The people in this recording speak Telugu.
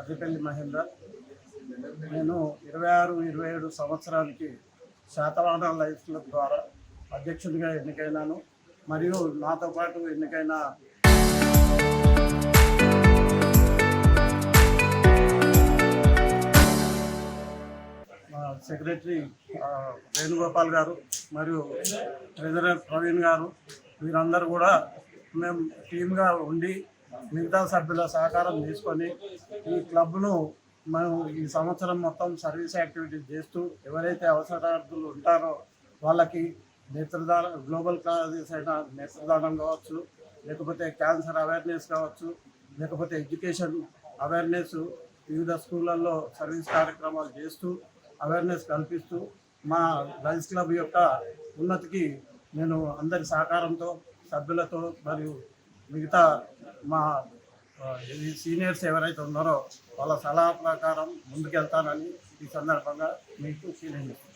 మర్రిపల్లి మహేందర్. నేను 26-27 సంవత్సరానికి శాతవాహన లయన్స్ క్లబ్ ద్వారా అధ్యక్షుడిగా ఎన్నికైనాను. మరియు నాతో పాటు ఎన్నికైన మా సెక్రటరీ వేణుగోపాల్ గారు మరియు ట్రెజరర్ ప్రవీణ్ గారు, వీరందరూ కూడా మేము టీమ్గా ఉండి మిగతా సభ్యుల సహకారం తీసుకొని ఈ క్లబ్ను మనం ఈ సంవత్సరం మొత్తం సర్వీస్ యాక్టివిటీస్ చేస్తూ ఎవరైతే అవసరార్థులు ఉంటారో వాళ్ళకి నేత్రదానం, గ్లోబల్ కాజెస్ అయిన నేత్రదానం కావచ్చు, లేకపోతే క్యాన్సర్ అవేర్నెస్ కావచ్చు, లేకపోతే ఎడ్యుకేషన్ అవేర్నెస్, వివిధ స్కూళ్ళల్లో సర్వీస్ కార్యక్రమాలు చేస్తూ అవేర్నెస్ కల్పిస్తూ మా లయన్స్ క్లబ్ యొక్క ఉన్నతికి నేను అందరి సహకారంతో, సభ్యులతో మరియు మిగతా మా సీనియర్స్ ఎవరైతే ఉన్నారో వాళ్ళ సలహా ప్రకారం ముందుకెళ్తానని ఈ సందర్భంగా మీకు తెలియజేస్తున్నాను.